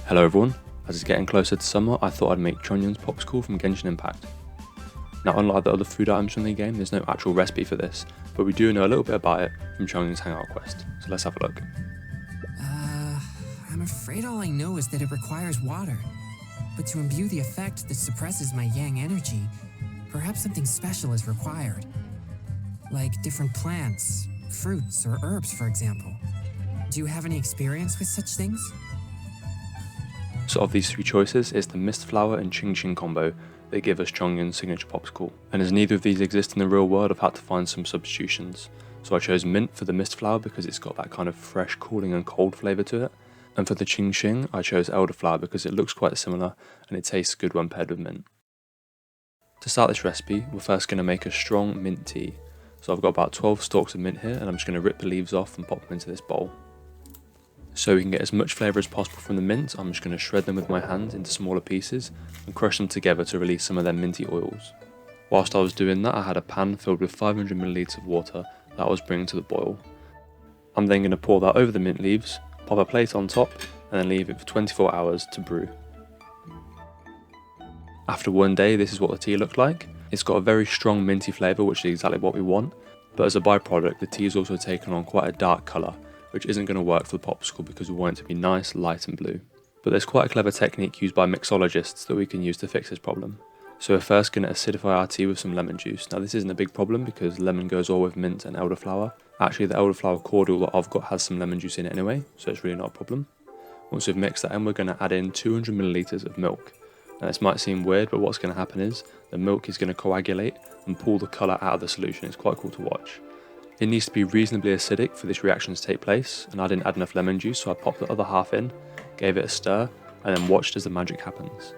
Hello everyone, as it's getting closer to summer, I thought I'd make Chongyun's Popsicle from Genshin Impact. Now unlike the other food items from the game, there's no actual recipe for this, but we do know a little bit about it from Chongyun's Hangout quest, so let's have a look. I'm afraid all I know is that it requires water, but to imbue the effect that suppresses my yang energy, perhaps something special is required. Like different plants, fruits, or herbs for example. Do you have any experience with such things? So of these three choices, it's the mist flower and Ching combo that give us Chongyun's signature popsicle. And as neither of these exist in the real world, I've had to find some substitutions. So I chose mint for the mist flower because it's got that kind of fresh, cooling and cold flavour to it. And for the Ching, I chose elderflower because it looks quite similar and it tastes good when paired with mint. To start this recipe, we're first going to make a strong mint tea. So I've got about 12 stalks of mint here and I'm just going to rip the leaves off and pop them into this bowl. So we can get as much flavour as possible from the mint, I'm just going to shred them with my hands into smaller pieces and crush them together to release some of their minty oils. Whilst I was doing that, I had a pan filled with 500ml of water that I was bringing to the boil. I'm then going to pour that over the mint leaves, pop a plate on top and then leave it for 24 hours to brew. After one day, this is what the tea looked like. It's got a very strong minty flavour, which is exactly what we want, but as a byproduct the tea has also taken on quite a dark colour, which isn't going to work for the popsicle because we want it to be nice, light and blue. But there's quite a clever technique used by mixologists that we can use to fix this problem. So we're first going to acidify our tea with some lemon juice. Now this isn't a big problem because lemon goes well with mint and elderflower. Actually the elderflower cordial that I've got has some lemon juice in it anyway, so it's really not a problem. Once we've mixed that in, we're going to add in 200ml of milk. Now this might seem weird, but what's going to happen is the milk is going to coagulate and pull the colour out of the solution. It's quite cool to watch. It needs to be reasonably acidic for this reaction to take place, and I didn't add enough lemon juice, so I popped the other half in, gave it a stir, and then watched as the magic happens.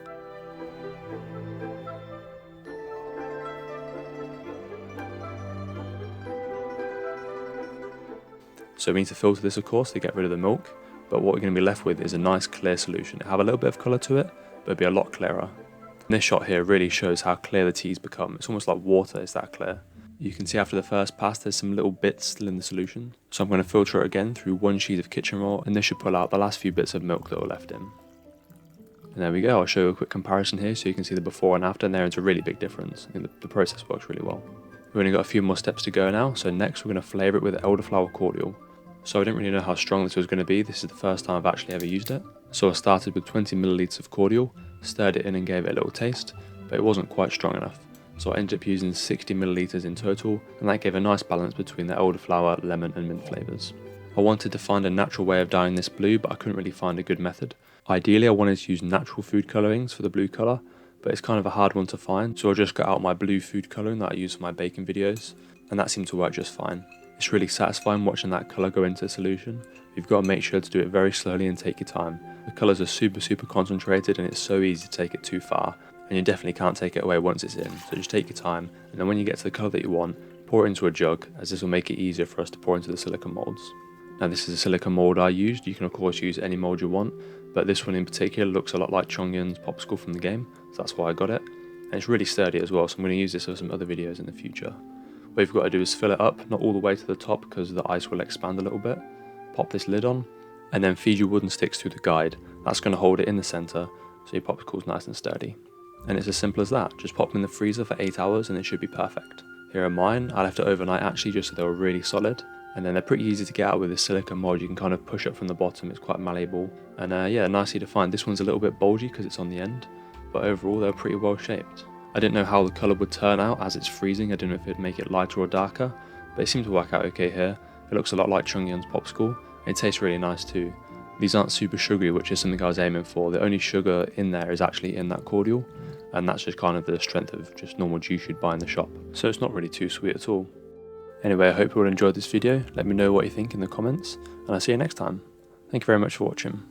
So we need to filter this of course to get rid of the milk, but what we're going to be left with is a nice clear solution. It'll have a little bit of colour to it, but it'll be a lot clearer. And this shot here really shows how clear the tea's become. It's almost like water, it's that clear. You can see after the first pass there's some little bits still in the solution. So I'm going to filter it again through one sheet of kitchen roll, and this should pull out the last few bits of milk that were left in. And there we go, I'll show you a quick comparison here so you can see the before and after, and there is a really big difference. I think the process works really well. We've only got a few more steps to go now, so next we're going to flavour it with Elderflower Cordial. So I didn't really know how strong this was going to be, this is the first time I've actually ever used it. So I started with 20ml of cordial, stirred it in and gave it a little taste, but it wasn't quite strong enough. So I ended up using 60ml in total, and that gave a nice balance between the elderflower, lemon and mint flavours. I wanted to find a natural way of dyeing this blue, but I couldn't really find a good method. Ideally I wanted to use natural food colourings for the blue colour, but it's kind of a hard one to find, so I just got out my blue food colouring that I use for my baking videos, and that seemed to work just fine. It's really satisfying watching that colour go into the solution. You've got to make sure to do it very slowly and take your time. The colours are super concentrated and it's so easy to take it too far, and you definitely can't take it away once it's in, so just take your time, and then when you get to the colour that you want, pour it into a jug, as this will make it easier for us to pour into the silicone moulds. Now this is a silicone mould I used. You can of course use any mould you want, but this one in particular looks a lot like Chongyun's Popsicle from the game, so that's why I got it, and it's really sturdy as well, so I'm going to use this for some other videos in the future. What you've got to do is fill it up, not all the way to the top because the ice will expand a little bit, pop this lid on, and then feed your wooden sticks through the guide. That's going to hold it in the centre so your popsicle's nice and sturdy. And it's as simple as that, just pop them in the freezer for 8 hours and it should be perfect. Here are mine, I left it overnight actually just so they were really solid, and then they're pretty easy to get out with this silicone mould. You can kind of push up from the bottom, it's quite malleable, and yeah, nicely defined. This one's a little bit bulgy because it's on the end, but overall they're pretty well shaped. I didn't know how the colour would turn out as it's freezing, I didn't know if it'd make it lighter or darker, but it seemed to work out okay here. It looks a lot like Chongyun's Popsicle, and it tastes really nice too. These aren't super sugary, which is something I was aiming for. The only sugar in there is actually in that cordial, and that's just kind of the strength of just normal juice you'd buy in the shop. So it's not really too sweet at all. Anyway, I hope you all enjoyed this video. Let me know what you think in the comments, and I'll see you next time. Thank you very much for watching.